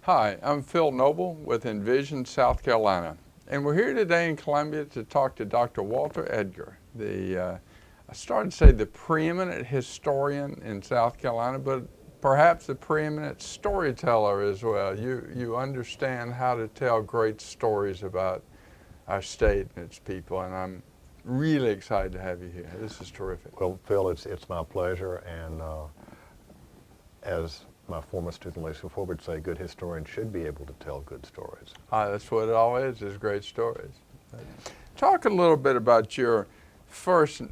Hi, I'm Phil Noble with Envision South Carolina, and we're here today in Columbia to talk to Dr. Walter Edgar, I started to say the preeminent historian in South Carolina, but perhaps the preeminent storyteller as well. You understand how to tell great stories about our state and its people, and I'm really excited to have you here. This is terrific. Well, Phil, it's my pleasure, and as my former student Lacey Ford would say, good historians should be able to tell good stories. That's what it all is great stories. Talk a little bit about your first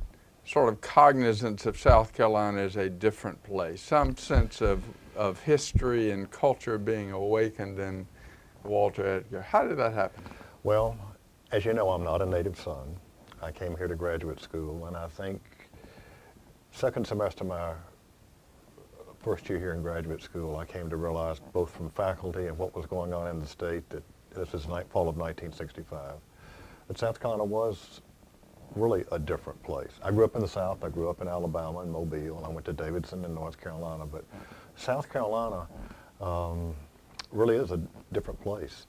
sort of cognizance of South Carolina as a different place, some sense of history and culture being awakened in Walter Edgar. How did that happen? Well, as you know, I'm not a native son. I came here to graduate school, and I think second semester of my first year here in graduate school, I came to realize both from faculty and what was going on in the state that this is fall of 1965, that South Carolina was really a different place. I grew up in the South. I grew up in Alabama and Mobile, and I went to Davidson in North Carolina, but South Carolina really is a different place.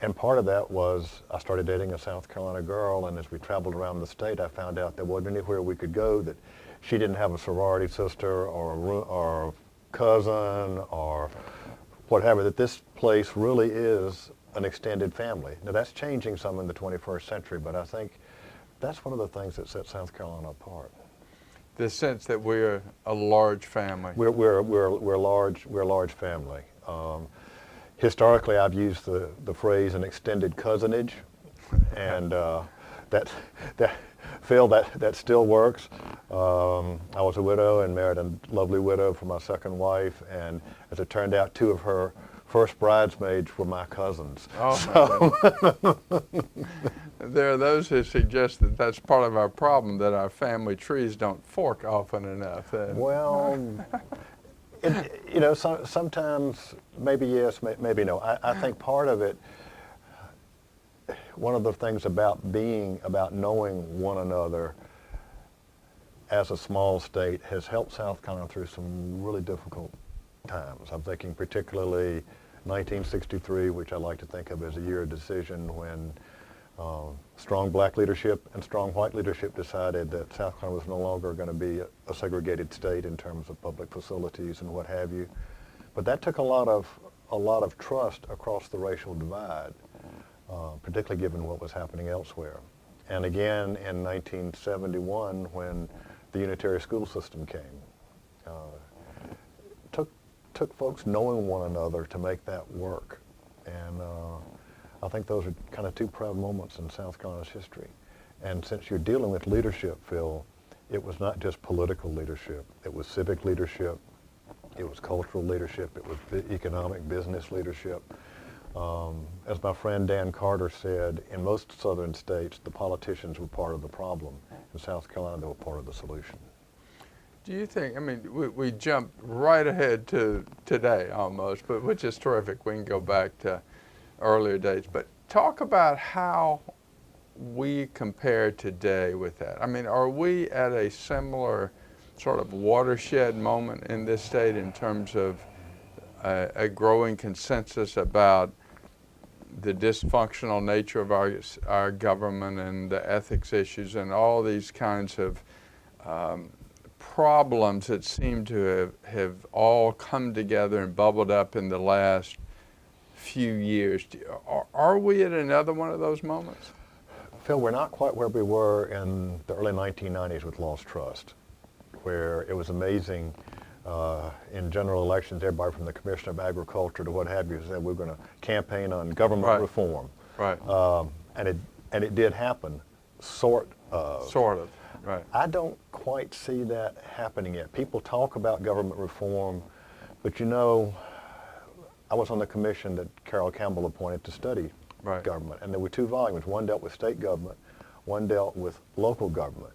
And part of that was I started dating a South Carolina girl, and as we traveled around the state, I found out there wasn't anywhere we could go that she didn't have a sorority sister or a cousin or whatever, that this place really is an extended family. Now that's changing some in the 21st century, but I think that's one of the things that sets South Carolina apart. The sense that we're a large family. We're a large family. Historically, I've used the phrase an extended cousinage, and Phil, that still works. I was a widow and married a lovely widow for my second wife, and as it turned out, two of her first bridesmaids were my cousins. Oh, there are those who suggest that that's part of our problem, that our family trees don't fork often enough. Well, you know, sometimes maybe yes, maybe no. I think part of it, one of the things about knowing one another as a small state has helped South Carolina through some really difficult times. I'm thinking particularly 1963, which I like to think of as a year of decision when strong black leadership and strong white leadership decided that South Carolina was no longer going to be a segregated state in terms of public facilities and what have you. But that took a lot of trust across the racial divide, particularly given what was happening elsewhere. And again in 1971 when the unitary school system came. Took folks knowing one another to make that work. And I think those are kind of two proud moments in South Carolina's history. And since you're dealing with leadership, Phil, it was not just political leadership. It was civic leadership. It was cultural leadership. It was economic business leadership. As my friend Dan Carter said, in most southern states, the politicians were part of the problem. In South Carolina, they were part of the solution. Do you think, I mean, we jumped right ahead to today almost, but which is terrific. We can go back to earlier dates, but talk about how we compare today with that. I mean, are we at a similar sort of watershed moment in this state in terms of a growing consensus about the dysfunctional nature of our government and the ethics issues and all these kinds of problems that seem to have all come together and bubbled up in the last few years? Are we at another one of those moments? Phil, we're not quite where we were in the early 1990s with lost trust, where it was amazing in general elections, everybody from the Commissioner of Agriculture to what have you said we're going to campaign on government reform. Right. And it did happen, sort of. Sort of, right. I don't quite see that happening yet. People talk about government reform, but you know, I was on the commission that Carol Campbell appointed to study government, and there were two volumes. One dealt with state government, one dealt with local government,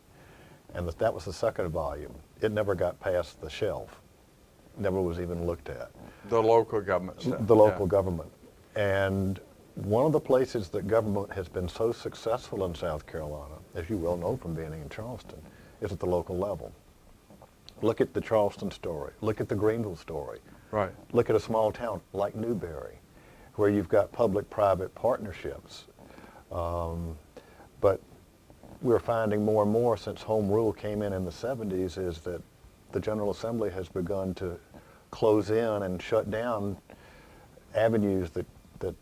and that was the second volume. It never got past the shelf, never was even looked at. The local government stuff. The local government. And one of the places that government has been so successful in South Carolina, as you well know from being in Charleston, is at the local level. Look at the Charleston story. Look at the Greenville story. Right. Look at a small town like Newberry. where you've got public-private partnerships. But we're finding more and more since home rule came in the 70s is that the General Assembly has begun to close in and shut down avenues that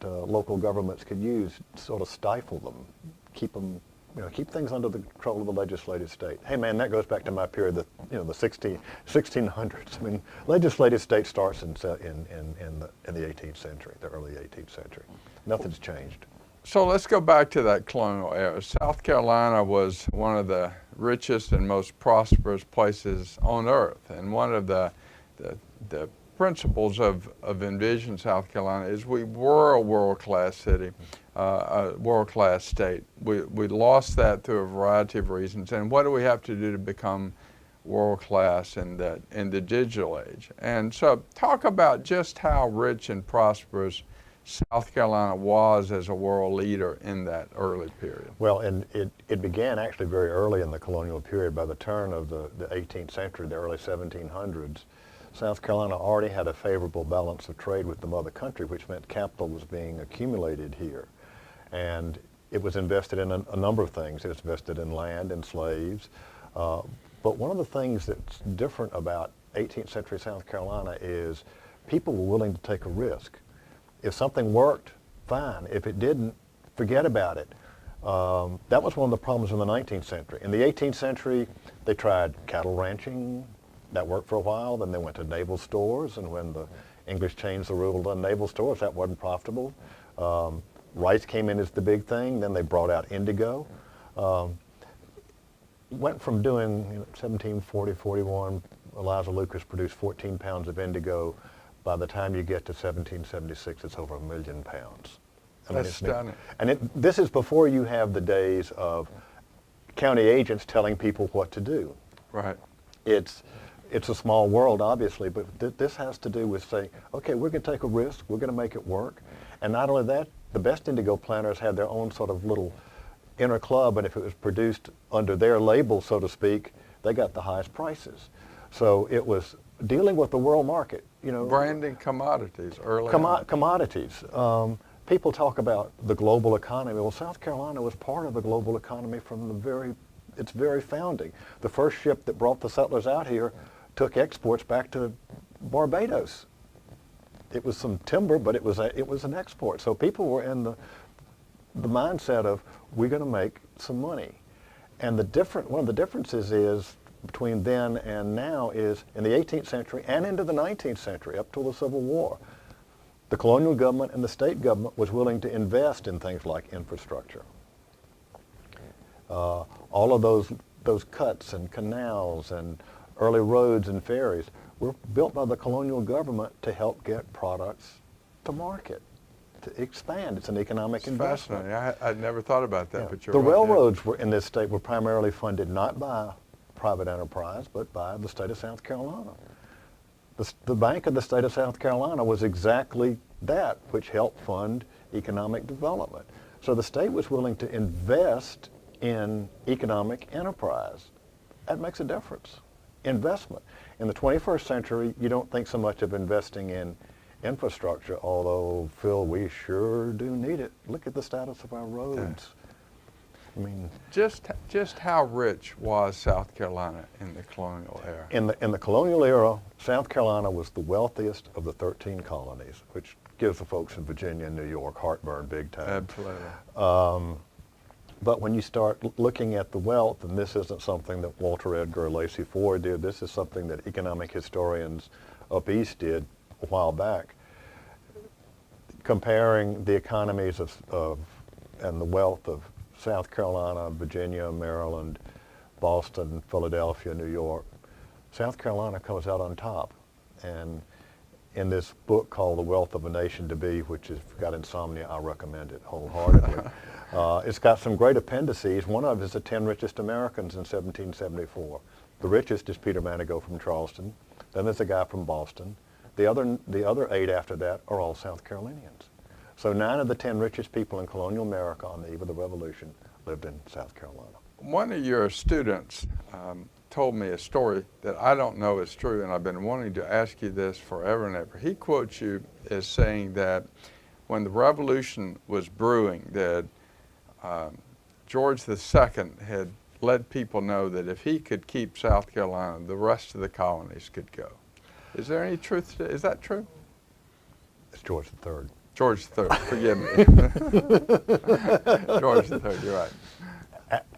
local governments could use, sort of stifle them, keep them, keep things under the control of the legislative state. Hey man, that goes back to my period, the 1600s. I mean, legislative state starts in the 18th century, the early 18th century. Nothing's changed. So let's go back to that colonial era. South Carolina was one of the richest and most prosperous places on earth, and one of the principles of Envision South Carolina is we were a world-class city, a world-class state. We lost that through a variety of reasons, and what do we have to do to become world-class in the digital age? And so talk about just how rich and prosperous South Carolina was as a world leader in that early period. Well, and it began actually very early in the colonial period. By the turn of the 18th century, the early 1700s, South Carolina already had a favorable balance of trade with the mother country, which meant capital was being accumulated here. And it was invested in a number of things. It was invested in land and slaves. But one of the things that's different about 18th century South Carolina is people were willing to take a risk. If something worked, fine. If it didn't, forget about it. That was one of the problems in the 19th century. In the 18th century, they tried cattle ranching. That worked for a while. Then they went to naval stores, and when the English changed the rule on naval stores, that wasn't profitable. Rice came in as the big thing. Then they brought out indigo. Went from doing 1740, 41, Eliza Lucas produced 14 pounds of indigo. By the time you get to 1776, it's over 1 million pounds. That's stunning. And this is before you have the days of county agents telling people what to do. Right. It's a small world, obviously, but this has to do with saying, okay, we're going to take a risk, we're going to make it work. And not only that, the best indigo planters had their own sort of little inner club, and if it was produced under their label, so to speak, they got the highest prices. So it was dealing with the world market. Branding commodities early on. Commodities. People talk about the global economy. Well, South Carolina was part of the global economy from its very founding. The first ship that brought the settlers out here took exports back to Barbados. It was some timber, but it was an export. So people were in the mindset of, we're going to make some money. And one of the differences is between then and now is in the 18th century and into the 19th century, up till the Civil War, the colonial government and the state government was willing to invest in things like infrastructure. All of those cuts and canals and early roads and ferries were built by the colonial government to help get products to market, to expand. It's an economic investment. Fascinating. I'd never thought about that, but you're the right. railroads were in this state were primarily funded not by private enterprise, but by the state of South Carolina. The Bank of the State of South Carolina was exactly that, which helped fund economic development. So the state was willing to invest in economic enterprise. That makes a difference. Investment. In the 21st century, you don't think so much of investing in infrastructure, although, Phil, we sure do need it. Look at the status of our roads. I mean, just how rich was South Carolina in the colonial era? In the colonial era, South Carolina was the wealthiest of the 13 colonies, which gives the folks in Virginia and New York heartburn big time. Absolutely. But when you start looking at the wealth, and this isn't something that Walter Edgar or Lacey Ford did, this is something that economic historians up east did a while back, comparing the economies and the wealth of South Carolina, Virginia, Maryland, Boston, Philadelphia, New York. South Carolina comes out on top. And in this book called The Wealth of a Nation to Be, which has got insomnia, I recommend it wholeheartedly. It's got some great appendices. One of it is the 10 richest Americans in 1774. The richest is Peter Manigault from Charleston. Then there's a guy from Boston. The other 8 after that are all South Carolinians. So 9 of the 10 richest people in colonial America on the eve of the Revolution lived in South Carolina. One of your students told me a story that I don't know is true, and I've been wanting to ask you this forever and ever. He quotes you as saying that when the revolution was brewing, that George II had let people know that if he could keep South Carolina, the rest of the colonies could go. Is there any truth to it? Is that true? It's George III. George III, forgive me. George III, you're right.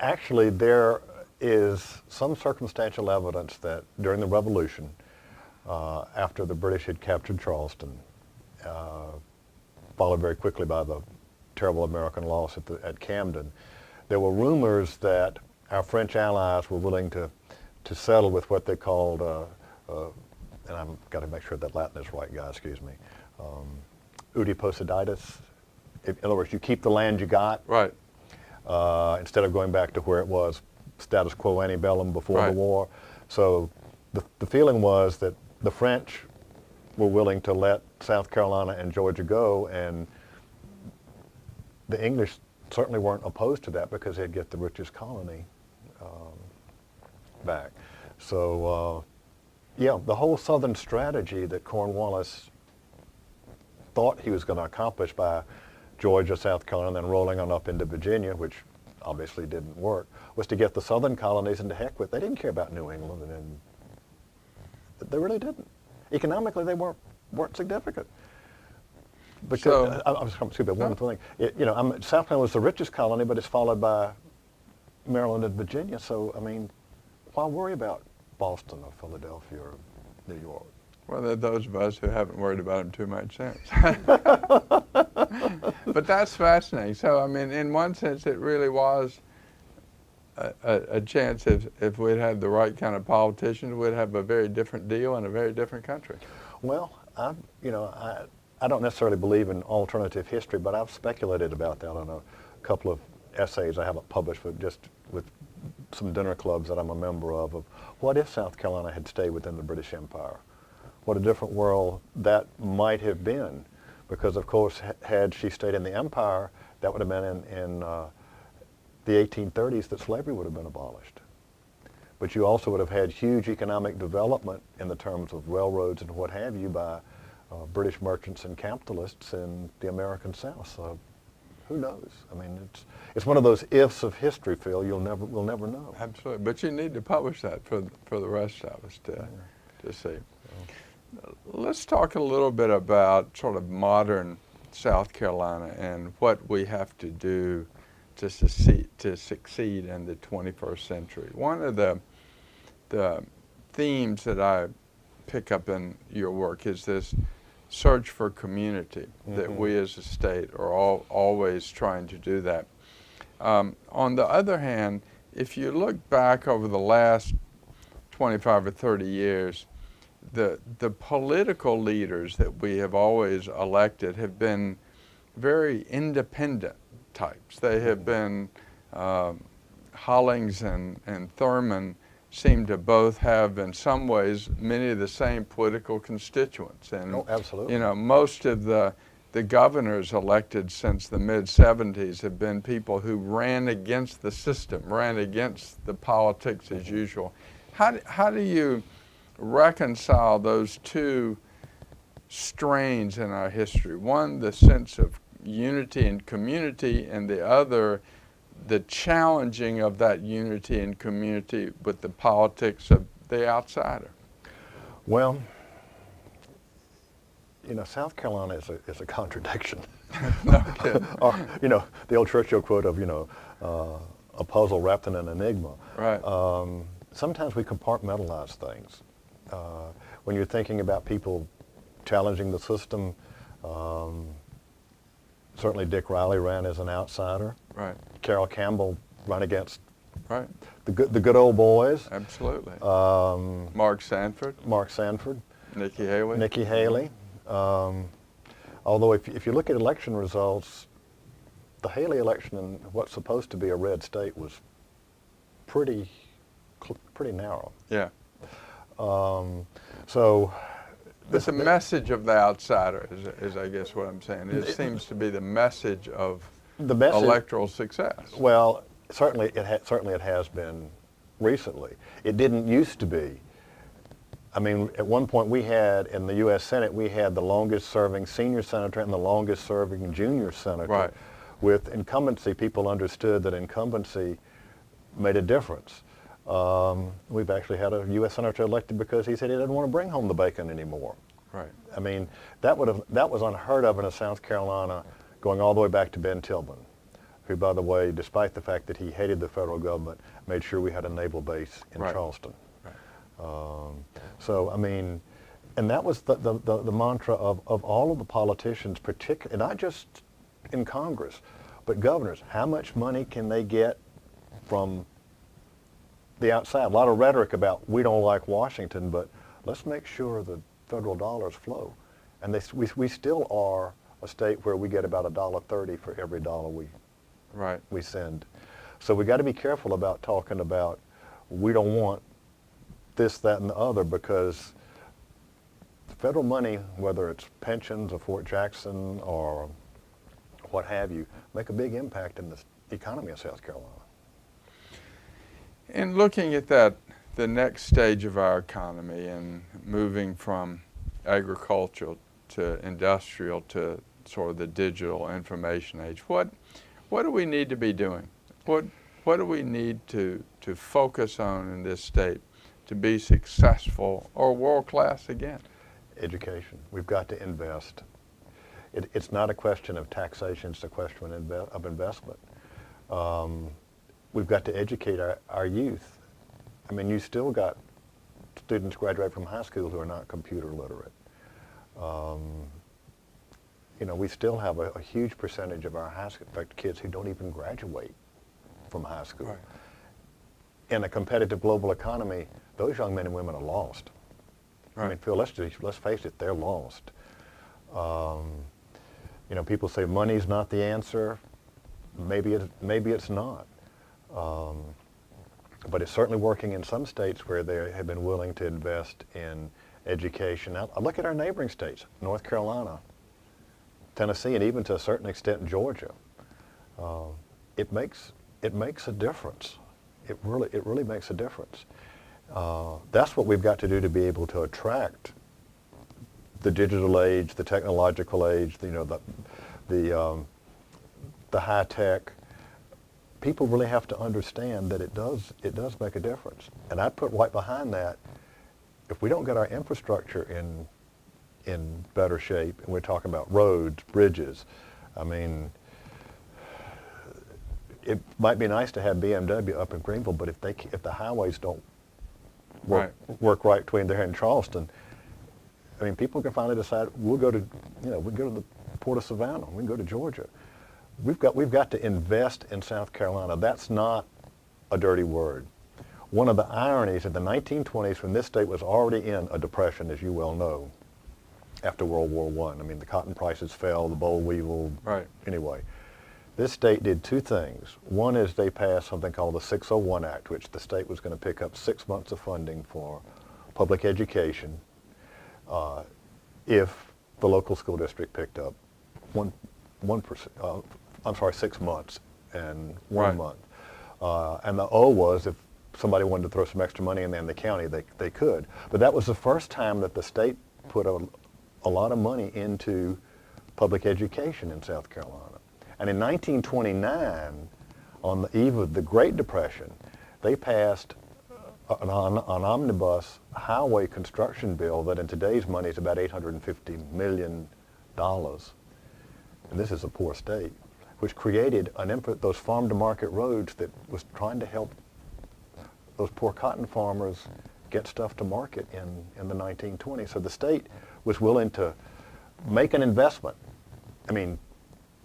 Actually, there is some circumstantial evidence that during the Revolution, after the British had captured Charleston, followed very quickly by the terrible American loss at Camden, there were rumors that our French allies were willing to settle with what they called, and I've got to make sure that Latin is right, guys, excuse me, Oediipus. In other words, you keep the land you got. Right. Instead of going back to where it was status quo antebellum before the war. So the feeling was that the French were willing to let South Carolina and Georgia go, and the English certainly weren't opposed to that because they'd get the richest colony back. So yeah, the whole southern strategy that Cornwallis thought he was going to accomplish by Georgia, South Carolina, and rolling on up into Virginia, which obviously didn't work, was to get the southern colonies into heck with. They didn't care about New England, and they really didn't. Economically, they weren't significant. Because excuse me, one thing. South Carolina was the richest colony, but it's followed by Maryland and Virginia. So I mean, why worry about Boston or Philadelphia or New York? Well, there are those of us who haven't worried about them too much since. But that's fascinating. So, I mean, in one sense, it really was a chance if we'd had the right kind of politicians, we'd have a very different deal and a very different country. Well, I don't necessarily believe in alternative history, but I've speculated about that on a couple of essays I haven't published, but just with some dinner clubs that I'm a member of what if South Carolina had stayed within the British Empire? What a different world that might have been. Because, of course, had she stayed in the empire, that would have been in the 1830s that slavery would have been abolished. But you also would have had huge economic development in the terms of railroads and what have you by British merchants and capitalists in the American South. So who knows? I mean, it's one of those ifs of history, Phil. We'll never know. Absolutely. But you need to publish that for the rest of us to see. Let's talk a little bit about sort of modern South Carolina and what we have to do to succeed in the 21st century. One of the themes that I pick up in your work is this search for community, that we as a state are always trying to do that. On the other hand, if you look back over the last 25 or 30 years, the political leaders that we have always elected have been very independent types. They have been, Hollings and Thurman seem to both have, in some ways, many of the same political constituents. And, absolutely. Most of the governors elected since the mid-'70s have been people who ran against the system, ran against the politics as usual. How do you reconcile those two strains in our history? One, the sense of unity and community, and the other, the challenging of that unity and community with the politics of the outsider. Well, South Carolina is a contradiction. No kidding. Or, the old Churchill quote of, a puzzle wrapped in an enigma. Right. Sometimes we compartmentalize things. When you're thinking about people challenging the system, certainly Dick Riley ran as an outsider. Right. Carroll Campbell ran against the good old boys. Absolutely. Mark Sanford. Nikki Haley. Although if you look at election results, the Haley election in what's supposed to be a red state was pretty narrow. Yeah. So. But the message of the outsider is I guess what I'm saying. It seems to be the message of electoral success. Well, certainly it has been recently. It didn't used to be I mean, at one point we had, in the U.S. Senate, we had the longest serving senior senator and the longest serving junior senator. Right. With incumbency, people understood that incumbency made a difference. We've actually had a U.S. senator elected because he said he didn't want to bring home the bacon anymore. Right. I mean, that was unheard of in South Carolina, going all the way back to Ben Tillman, who, by the way, despite the fact that he hated the federal government, made sure we had a naval base in Right. Charleston. Right. So, I mean, and that was the mantra of all of the politicians, particularly, not just in Congress, but governors. How much money can they get from the outside? A lot of rhetoric about we don't like Washington, but let's make sure the federal dollars flow. And we still are a state where we get about $1.30 for every dollar Right. we send. So we got to be careful about talking about we don't want this, that, and the other, because federal money, whether it's pensions or Fort Jackson or what have you, make a big impact in the economy of South Carolina. And looking at that, the next stage of our economy and moving from agricultural to industrial to sort of the digital information age, what do we need to be doing? What do we need to focus on in this state to be successful or world-class again? Education. We've got to invest. It's not a question of taxation, it's a question of investment. We've got to educate our youth. I mean, you still got students graduate from high school who are not computer literate. You know, we still have a huge percentage of our high school, in fact, kids who don't even graduate from high school. Right. In a competitive global economy, those young men and women are lost. Right. I mean, Phil, let's face it, they're lost. You know, people say money's not the answer. Maybe it's not. But it's certainly working in some states where they have been willing to invest in education. Now, I look at our neighboring states, North Carolina, Tennessee, and even to a certain extent Georgia. It makes a difference. It really makes a difference. That's what we've got to do to be able to attract the digital age, the technological age, you know, the high tech. People really have to understand that it does make a difference. And I'd put right behind that, if we don't get our infrastructure in better shape, and we're talking about roads, bridges, I mean, it might be nice to have BMW up in Greenville, but if the highways don't work right between there and Charleston, I mean, people can finally decide we'll go to the Port of Savannah, we can go to Georgia. We've got to invest in South Carolina. That's not a dirty word. One of the ironies in the 1920s, when this state was already in a depression, as you well know, after World War I. I mean, the cotton prices fell, the boll weevil. Right. Anyway, this state did two things. One is they passed something called the 601 Act, which the state was going to pick up 6 months of funding for public education if the local school district picked up 6 months and 1 Right. month. And the O was if somebody wanted to throw some extra money in there in the county, they could. But that was the first time that the state put a lot of money into public education in South Carolina. And in 1929, on the eve of the Great Depression, they passed an omnibus highway construction bill that in today's money is about $850 million. And this is a poor state, which created those farm-to-market roads that was trying to help those poor cotton farmers get stuff to market in the 1920s. So the state was willing to make an investment. I mean,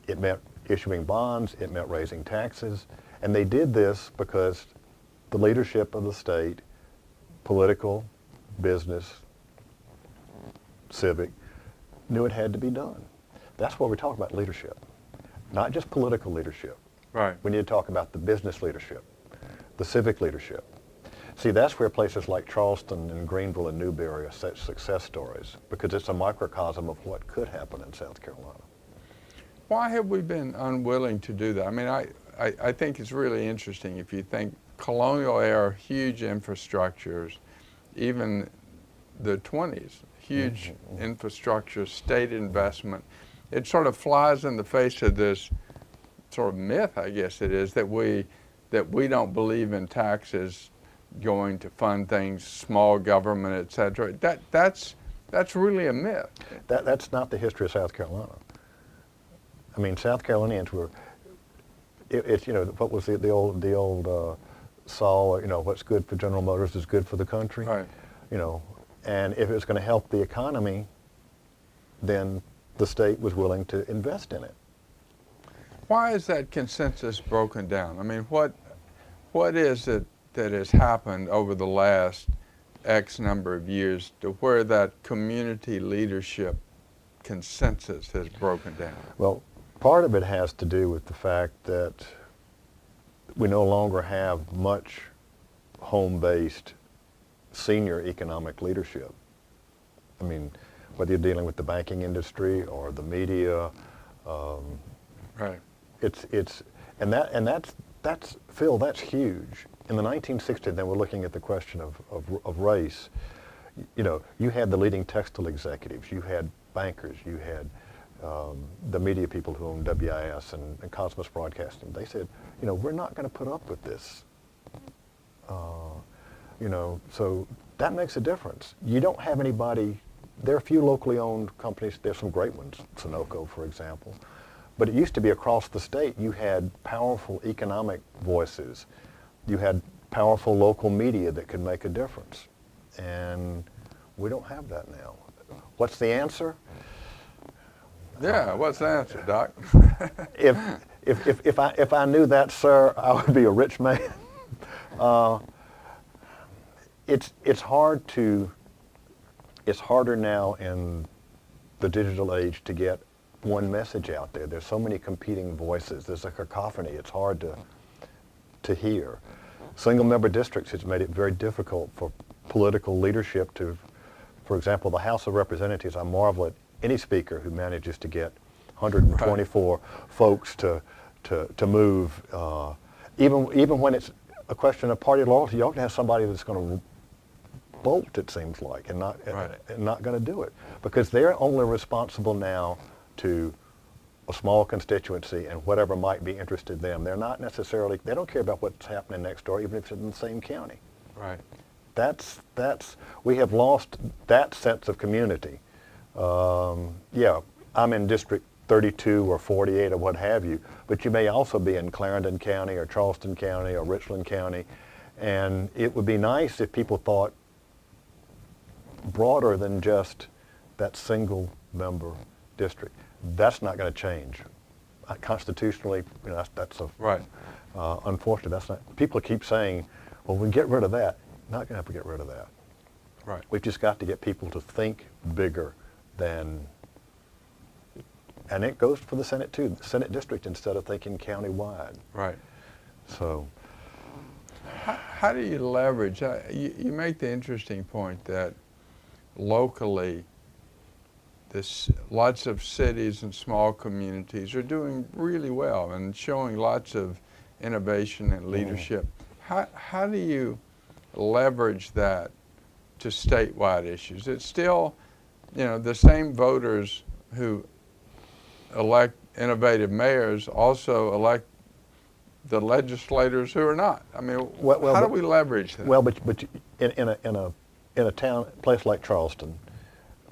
it meant issuing bonds, it meant raising taxes, and they did this because the leadership of the state, political, business, civic, knew it had to be done. That's what we're talking about, leadership. Not just political leadership. Right. We need to talk about the business leadership, the civic leadership. See, that's where places like Charleston and Greenville and Newberry are such success stories, because it's a microcosm of what could happen in South Carolina. Why have we been unwilling to do that? I mean, I think it's really interesting if you think colonial era, huge infrastructures, even the 20s. Huge infrastructure, state investment. It sort of flies in the face of this sort of myth, I guess it is, that we don't believe in taxes going to fund things, small government, et cetera. That's really a myth. That's not the history of South Carolina. I mean, South Carolinians were, it's, you know, what was the old saw, you know, what's good for General Motors is good for the country. Right. You know, and if it's going to help the economy, then the state was willing to invest in it. Why is that consensus broken down? I mean, what is it that has happened over the last X number of years to where that community leadership consensus has broken down? Well, part of it has to do with the fact that we no longer have much home-based senior economic leadership. I mean, whether you're dealing with the banking industry or the media, Right. And that's Phil, that's huge. In the 1960s, then we're looking at the question of race. You know, you had the leading textile executives, you had bankers, you had the media people who owned WIS and Cosmos Broadcasting. They said, you know, we're not going to put up with this. You know, so that makes a difference. You don't have anybody, there are a few locally owned companies, there's some great ones, Sunoco, for example. But it used to be across the state, you had powerful economic voices. You had powerful local media that could make a difference. And we don't have that now. What's the answer? Yeah, what's the answer, Doc? If I knew that, sir, I would be a rich man. It's harder now in the digital age to get one message out there. There's so many competing voices. There's a cacophony. It's hard to hear. Single member districts has made it very difficult for political leadership to, for example, the House of Representatives. I marvel at any speaker who manages to get 124 folks to move. Even when it's a question of party loyalty, you ought to have somebody that's going to bolt, it seems like, and not going to do it, because they're only responsible now to a small constituency and whatever might be interested in them. They're not necessarily, they don't care about what's happening next door, even if it's in the same county. Right. We have lost that sense of community. Yeah, I'm in District 32 or 48 or what have you, but you may also be in Clarendon County or Charleston County or Richland County, and it would be nice if people thought broader than just that single member district. That's not going to change. Constitutionally, you know, that's a, right. Unfortunately, that's not, people keep saying, well, we can get rid of that. Not going to have to get rid of that. Right. We've just got to get people to think bigger than, and it goes for the Senate too, the Senate district instead of thinking county-wide. Right. So. How do you leverage, you make the interesting point that locally, lots of cities and small communities are doing really well and showing lots of innovation and leadership. How do you leverage that to statewide issues? It's still, you know, the same voters who elect innovative mayors also elect the legislators who are not. I mean, how do we leverage that? Well, but in a town, place like Charleston,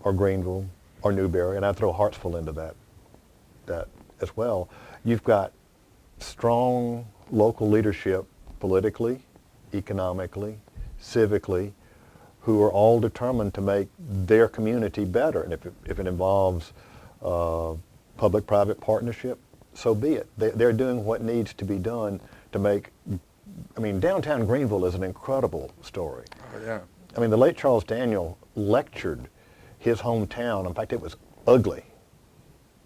or Greenville, or Newberry, and I throw Hartsville into that as well. You've got strong local leadership politically, economically, civically, who are all determined to make their community better. And if it involves public-private partnership, so be it. They're doing what needs to be done to make, I mean, downtown Greenville is an incredible story. Oh, yeah. I mean, the late Charles Daniel lectured his hometown. In fact, it was ugly,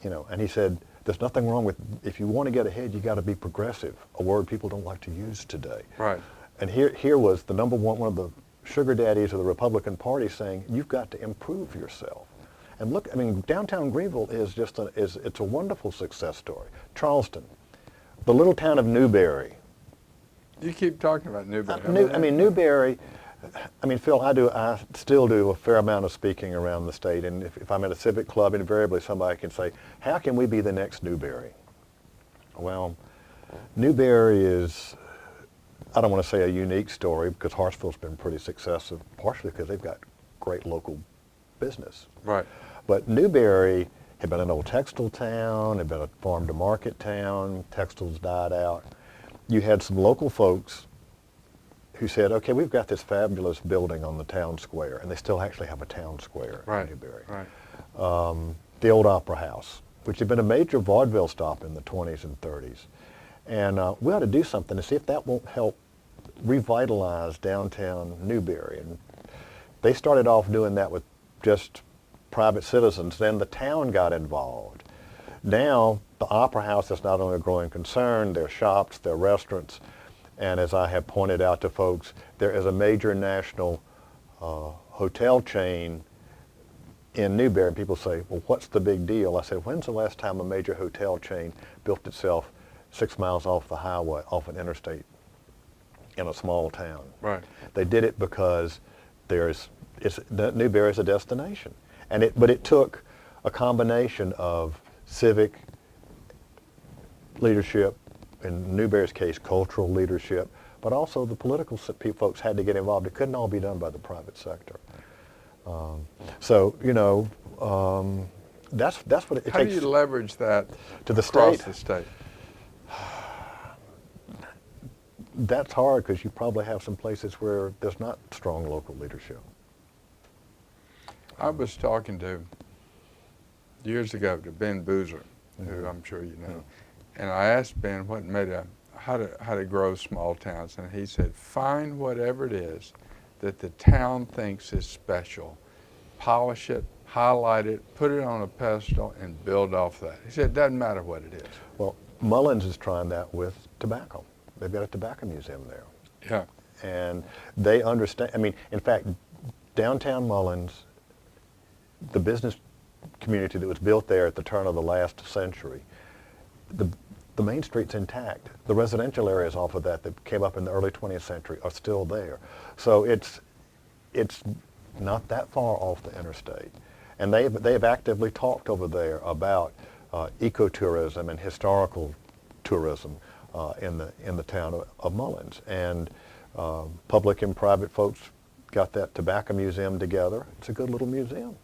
you know, and he said, there's nothing wrong with, if you want to get ahead, you got to be progressive, a word people don't like to use today. Right. And here was the number one of the sugar daddies of the Republican Party saying, you've got to improve yourself. And look, I mean, downtown Greenville is just it's a wonderful success story. Charleston, the little town of Newberry. You keep talking about Newberry. Newberry, I mean, Phil, I still do a fair amount of speaking around the state, and if I'm at a civic club, invariably somebody can say, how can we be the next Newberry? Well, Newberry is, I don't want to say a unique story, because Hartsville's been pretty successful, partially because they've got great local business. Right. But Newberry had been an old textile town, had been a farm-to-market town, textiles died out. You had some local folks who said, okay, we've got this fabulous building on the town square, and they still actually have a town square in Newberry. Right. The old Opera House, which had been a major vaudeville stop in the 20s and 30s. And we ought to do something to see if that won't help revitalize downtown Newberry. And they started off doing that with just private citizens. Then the town got involved. Now, the Opera House is not only a growing concern, there are shops, there are restaurants, and as I have pointed out to folks, there is a major national hotel chain in Newberry, and people say, well, what's the big deal? I said, when's the last time a major hotel chain built itself 6 miles off the highway, off an interstate, in a small town? Right. They did it because Newberry is a destination. But it took a combination of civic leadership, in Newberry's case, cultural leadership, but also the political folks had to get involved. It couldn't all be done by the private sector. So, you know, that's what it takes. How do you leverage that to the across state? the state? That's hard because you probably have some places where there's not strong local leadership. I was talking years ago to Ben Boozer, who I'm sure you know, and I asked Ben what made how to grow small towns, and he said, find whatever it is that the town thinks is special, polish it, highlight it, put it on a pedestal, and build off that. He said, it doesn't matter what it is. Well, Mullins is trying that with tobacco. They've got a tobacco museum there. Yeah. And they understand, I mean, in fact, downtown Mullins, the business community that was built there at the turn of the last century, the main street's intact. The residential areas off of that came up in the early 20th century are still there. So it's not that far off the interstate. And they've actively talked over there about ecotourism and historical tourism in the town of Mullins. And public and private folks got that tobacco museum together. It's a good little museum.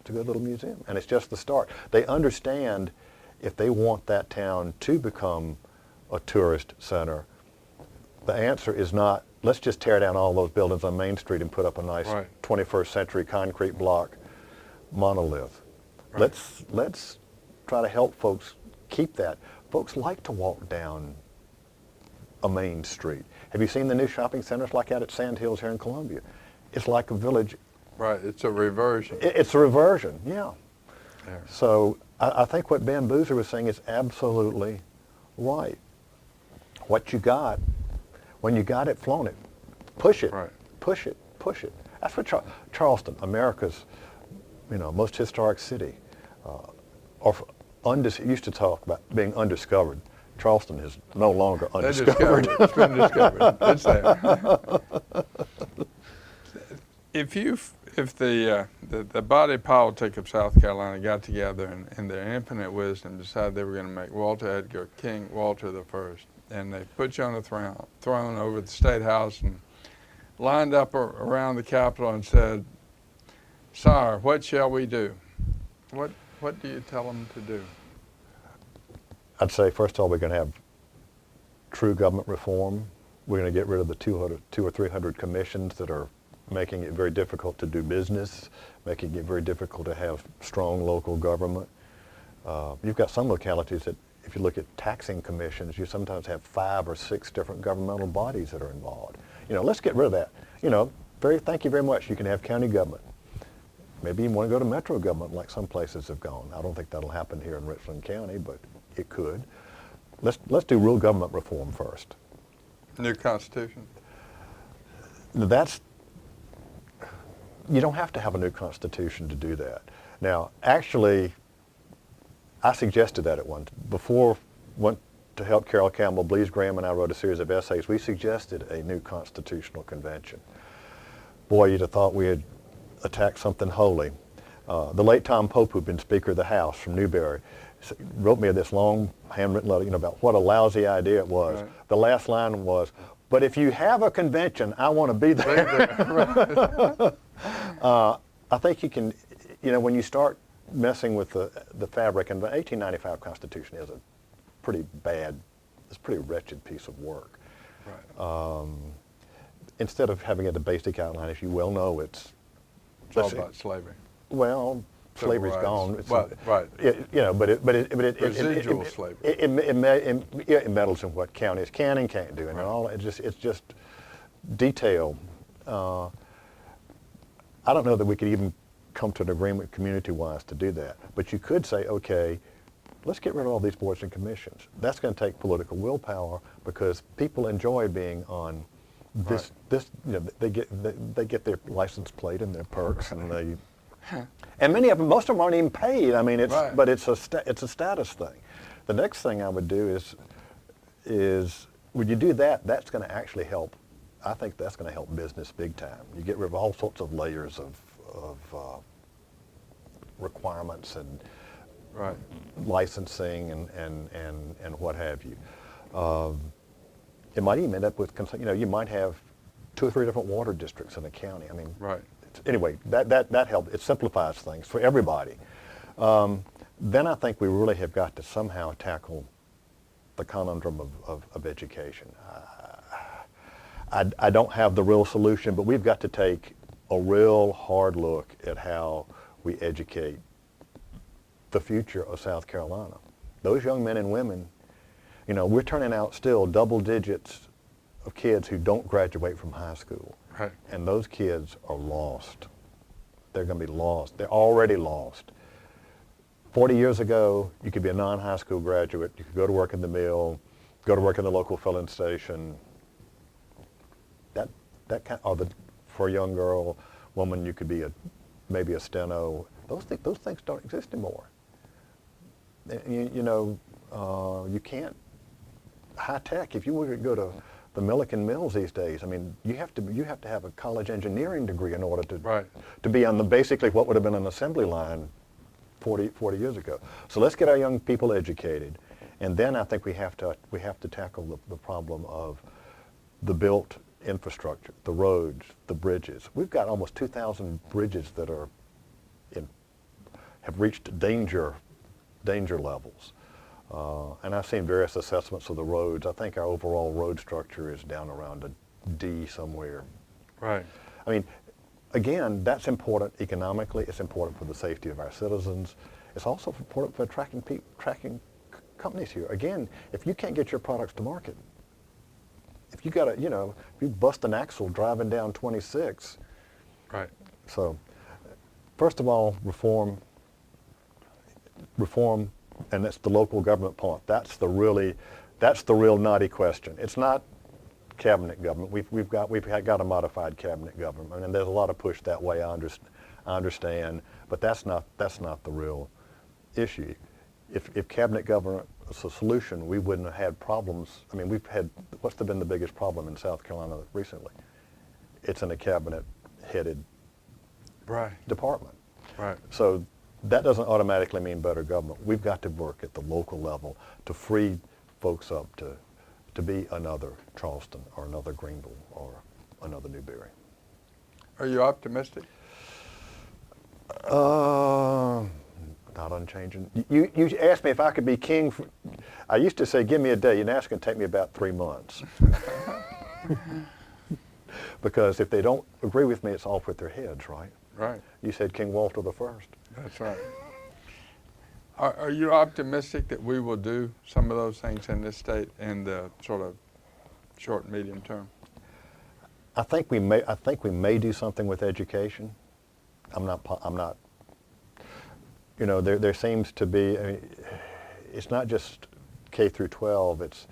It's a good little museum. And it's just the start. They understand if they want that town to become a tourist center, the answer is not, let's just tear down all those buildings on Main Street and put up a nice 21st century concrete block monolith. Right. Let's try to help folks keep that. Folks like to walk down a main street. Have you seen the new shopping centers like out at Sand Hills here in Columbia? It's like a village. Right, it's a reversion. It's a reversion, yeah. So I think what Ben Boozer was saying is absolutely right. What you got, when you got it, flown it. Push it, push it, push it. That's what Charleston, America's, most historic city, used to talk about being undiscovered. Charleston is no longer undiscovered. It's been discovered. It's there. If the body politic of South Carolina got together and in their infinite wisdom decided they were going to make Walter Edgar King Walter I, and they put you on a throne over the State House and lined up around the Capitol and said, "Sire, what shall we do?" What do you tell them to do? I'd say, first of all, we're going to have true government reform. We're going to get rid of the 200 or 300 commissions that are making it very difficult to do business, making it very difficult to have strong local government. You've got some localities that, if you look at taxing commissions, you sometimes have 5 or 6 different governmental bodies that are involved. Let's get rid of that. Thank you very much. You can have county government. Maybe you want to go to metro government like some places have gone. I don't think that'll happen here in Richland County, but it could. Let's do real government reform first. New Constitution? You don't have to have a new Constitution to do that. Now, actually, I suggested that at once. Before went to help Carol Campbell, Blease Graham and I wrote a series of essays. We suggested a new constitutional convention. boy, you'd have thought we had attacked something holy. The late Tom Pope, who'd been Speaker of the House from Newberry, wrote me this long handwritten letter, about what a lousy idea it was. Right. The last line was, "But if you have a convention, I want to be there." I think you can, when you start messing with the fabric, and the 1895 Constitution is a pretty bad, it's a pretty wretched piece of work. Right. Instead of having it a basic outline, as you well know, It's all about slavery. Well, Civil slavery's rights. gone. It's Well, right. Residual slavery. It meddles in what counties can and can't do, and Right. all. It's just detail. I don't know that we could even come to an agreement community-wise to do that. But you could say, okay, let's get rid of all these boards and commissions. That's going to take political willpower because people enjoy being on this. Right. They get their license plate and their perks, and they. And many of them, most of them aren't even paid. I mean, Right. but it's a status thing. The next thing I would do is when you do that, that's going to actually help. I think that's going to help business big time. You get rid of all sorts of layers of requirements and Right. licensing and what have you. It might even end up with, you might have 2 or 3 different water districts in a county. I mean, Right. anyway, that helps. It simplifies things for everybody. Then I think we really have got to somehow tackle the conundrum of education. I don't have the real solution, but we've got to take a real hard look at how we educate the future of South Carolina. Those young men and women, we're turning out still double digits of kids who don't graduate from high school. Right. And those kids are lost. They're going to be lost. They're already lost. 40 years ago, you could be a non-high school graduate. You could go to work in the mill, go to work in the local filling station. For a young girl, woman, you could be maybe a steno. Those things don't exist anymore. You can't high tech. If you were to go to the Milliken Mills these days, I mean, you have to have a college engineering degree in order to Right. to be on basically what would have been an assembly line 40 years ago. So let's get our young people educated, and then I think we have to tackle the problem of the built infrastructure, the roads, the bridges. We've got almost 2,000 bridges that have reached danger levels. And I've seen various assessments of the roads. I think our overall road structure is down around a D somewhere. Right. I mean, again, that's important economically. It's important for the safety of our citizens. It's also important for attracting companies here. Again, if you can't get your products to market, if you got if you bust an axle driving down 26. Right. So, first of all, reform, and that's the local government part. That's the real knotty question. It's not cabinet government. We've got a modified cabinet government, and there's a lot of push that way. I understand, but that's not the real issue. If cabinet government was a solution, we wouldn't have had problems. I mean, what's been the biggest problem in South Carolina recently? It's in a cabinet-headed Right. department. Right. So that doesn't automatically mean better government. We've got to work at the local level to free folks up to be another Charleston or another Greenville or another Newberry. Are you optimistic? Not unchanging. You asked me if I could be king. I used to say, give me a day. You know, it's going to take me about 3 months. Because if they don't agree with me, it's off with their heads, right? Right. You said King Walter the First. That's right. Are you optimistic that we will do some of those things in this state in the sort of short and medium term? I think we may do something with education. I'm not. There seems to be. It's not just K through 12. It's,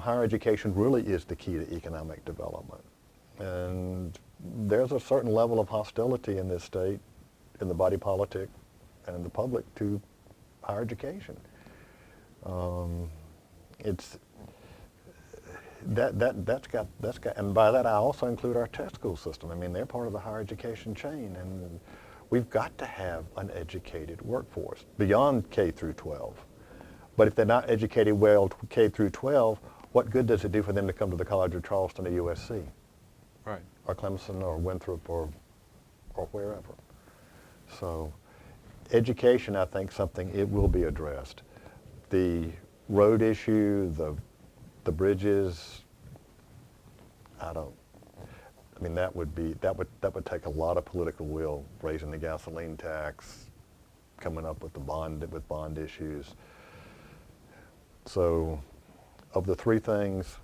higher education really is the key to economic development, and there's a certain level of hostility in this state, in the body politic, and in the public to higher education. that's got, and by that I also include our test school system. I mean, they're part of the higher education chain, and we've got to have an educated workforce beyond K through 12. But if they're not educated well K through 12, what good does it do for them to come to the College of Charleston or USC? Right. Or Clemson or Winthrop or wherever. So education, I think, something it will be addressed. The road issue, the bridges, I mean, that would take a lot of political will, raising the gasoline tax, coming up with bond issues. So of the three things,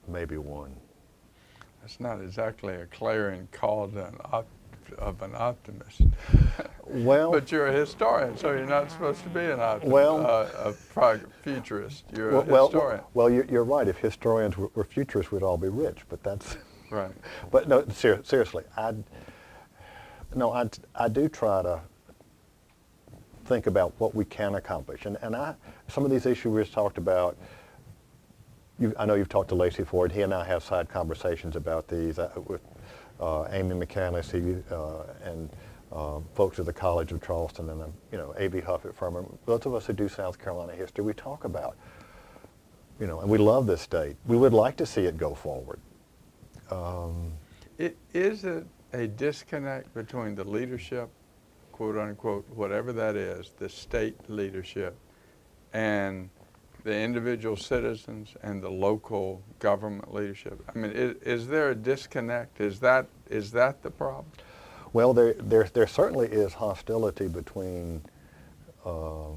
maybe one. That's not exactly a clarion call of an optimist. Well, but you're a historian, so you're not supposed to be an optimist, well, a futurist. You're a historian. Well, you're right. If historians were futurists, we'd all be rich. But that's right. But no, seriously, I do try to think about what we can accomplish, and some of these issues we just talked about. I know you've talked to Lacey Ford. He and I have side conversations about these with Amy McCandless and folks at the College of Charleston and A.B. Huff at Furman. Those of us who do South Carolina history, we talk about, and we love this state. We would like to see it go forward. Is it a disconnect between the leadership, quote unquote, whatever that is, the state leadership, and the individual citizens and the local government leadership? I mean, is there a disconnect? Is that the problem? Well, there certainly is hostility between the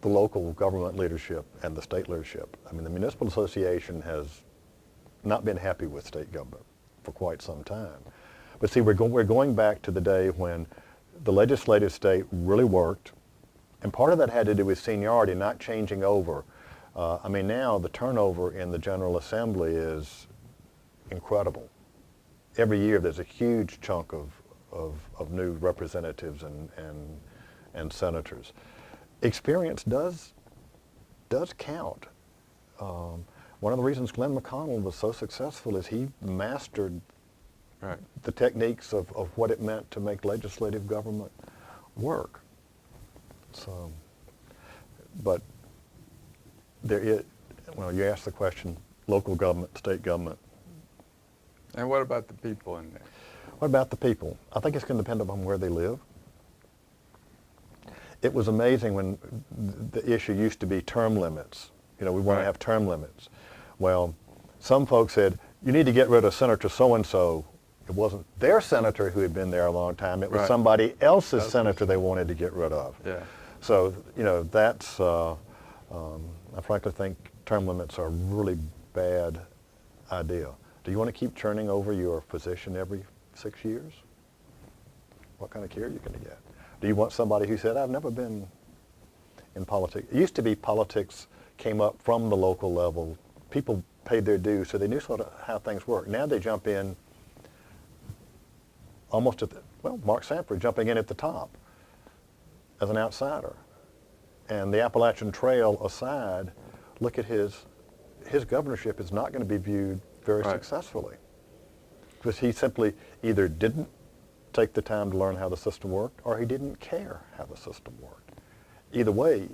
local government leadership and the state leadership. I mean, the Municipal Association has not been happy with state government for quite some time. But see, we're going back to the day when the legislative state really worked, and part of that had to do with seniority, not changing over. I mean, now the turnover in the General Assembly is incredible. Every year there's a huge chunk of new representatives and senators. Experience does count. One of the reasons Glenn McConnell was so successful is he mastered the techniques of what it meant to make legislative government work. So, but there is, well, you asked the question, local government, state government. And what about the people in there? What about the people? I think it's going to depend upon where they live. It was amazing when the issue used to be term limits. We want to have term limits. Well, some folks said, you need to get rid of Senator so-and-so. It wasn't their senator who had been there a long time. It was somebody else's senator they wanted to get rid of. Yeah. So, that's, I frankly think term limits are a really bad idea. Do you want to keep churning over your position every 6 years? What kind of care are you going to get? Do you want somebody who said, I've never been in politics? It used to be politics came up from the local level. People paid their dues, so they knew sort of how things work. Now they jump in almost at Mark Sanford jumping in at the top as an outsider. And the Appalachian Trail aside, look at his governorship is not going to be viewed very successfully. Because he simply either didn't take the time to learn how the system worked, or he didn't care how the system worked. Either way,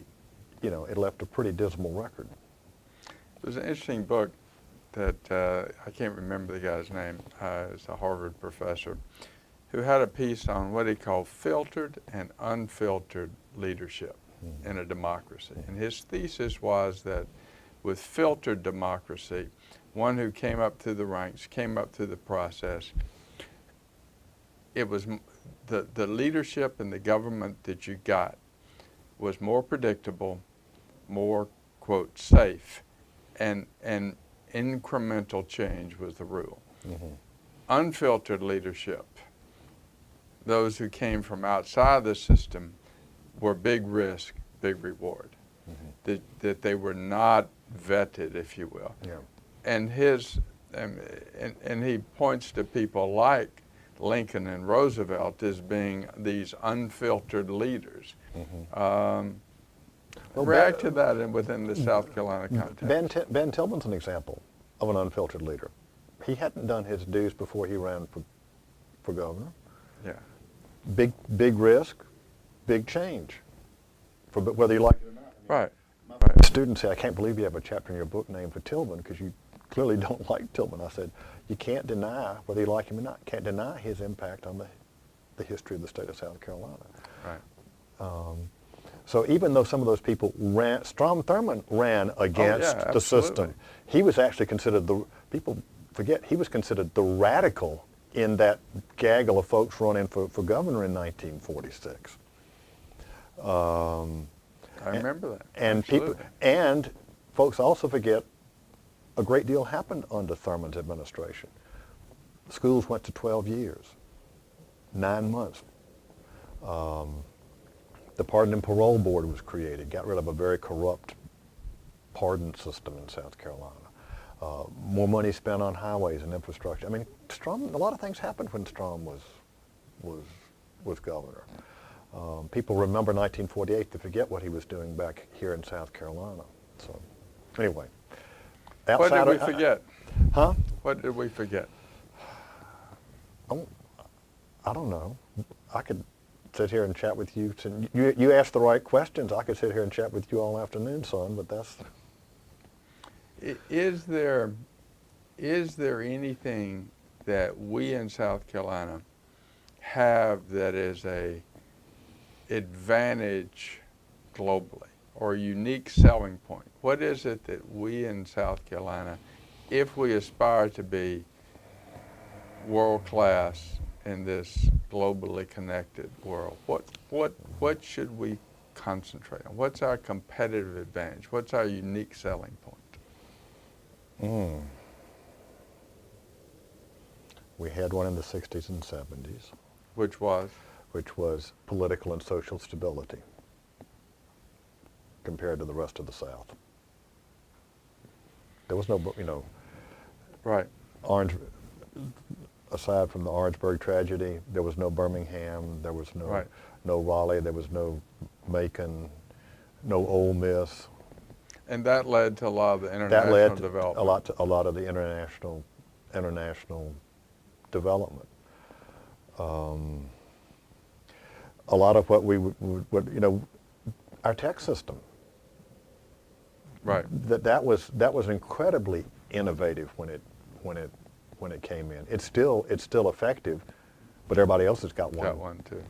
it left a pretty dismal record. There's an interesting book that I can't remember the guy's name. It's a Harvard professor who had a piece on what he called filtered and unfiltered leadership in a democracy. And his thesis was that with filtered democracy, one who came up through the ranks, came up through the process, it was the leadership and the government that you got was more predictable, more, quote, safe, and incremental change was the rule. Unfiltered leadership, those who came from outside the system, were big risk, big reward. That they were not vetted, if you will. Yeah. And and he points to people like Lincoln and Roosevelt as being these unfiltered leaders. Well, React to that within the South Carolina context. Ben Tillman's an example of an unfiltered leader. He hadn't done his dues before he ran for governor. Yeah. Big risk, big change, for whether you like it or not. Right. Students say, I can't believe you have a chapter in your book named for Tillman because you clearly don't like Tillman. I said, you can't deny, whether you like him or not, can't deny his impact on the history of the state of South Carolina. Right. So even though some of those people ran, Strom Thurmond ran against the system, he was actually considered people forget, he was considered the radical in that gaggle of folks running for governor in 1946. I remember that. And folks also forget a great deal happened under Thurmond's administration. Schools went to 12 years, 9 months. The Pardon and Parole Board was created, got rid of a very corrupt pardon system in South Carolina. More money spent on highways and infrastructure. I mean, a lot of things happened when Strom was governor. People remember 1948 to forget what he was doing back here in South Carolina. So, anyway. What did we forget? Huh? What did we forget? I don't know. I could sit here and chat with you. You asked the right questions. I could sit here and chat with you all afternoon, son, but that's... Is there anything that we in South Carolina have that is a advantage globally or a unique selling point? What is it that we in South Carolina, if we aspire to be world-class in this globally connected world, what should we concentrate on? What's our competitive advantage? What's our unique selling point? We had one in the 60s and 70s. Which was? Which was political and social stability compared to the rest of the South. There was no, right. Aside from the Orangeburg tragedy, there was no Birmingham, there was no Raleigh, there was no Macon, no Ole Miss. And that led to a lot of the international development. A lot of the international development. A lot of what we would our tech system. Right. That was incredibly innovative when it came in. It's still effective, but everybody else has got one. Got one too.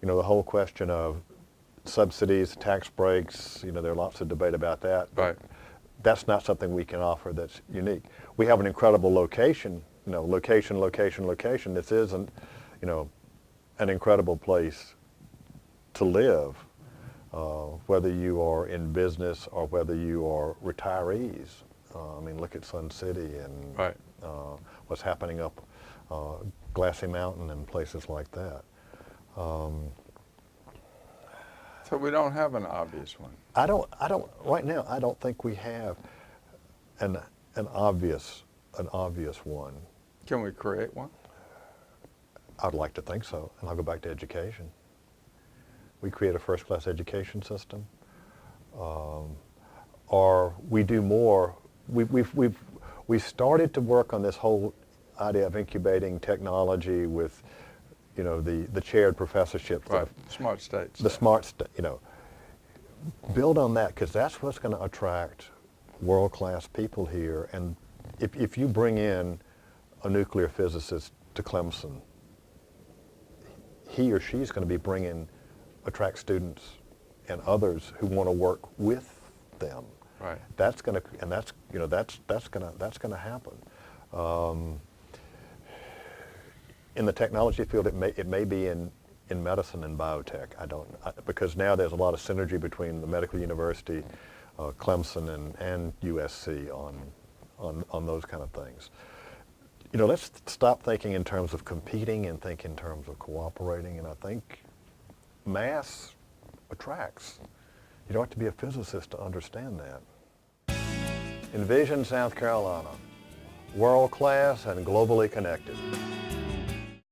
The whole question of subsidies, tax breaks, there are lots of debate about that. Right. That's not something we can offer that's unique. We have an incredible location, location. This isn't, an incredible place to live, whether you are in business or whether you are retirees. Look at Sun City and right. What's happening up Glassy Mountain and places like that. So we don't have an obvious one. Right now, I don't think we have an obvious one. Can we create one? I'd like to think so, and I'll go back to education. We create a first-class education system, or we do more. We started to work on this whole idea of incubating technology with, the chaired professorships. Right. Smart states. The smart state. Build on that, because that's what's going to attract world-class people here. And if you bring in a nuclear physicist to Clemson, he or she's going to be attract students and others who want to work with them. Right. That's going to happen. In the technology field, it may be in medicine and biotech. Because now there's a lot of synergy between the medical university, Clemson and USC on those kind of things. Let's stop thinking in terms of competing and think in terms of cooperating. And I think mass attracts. You don't have to be a physicist to understand that. Envision South Carolina, world class and globally connected.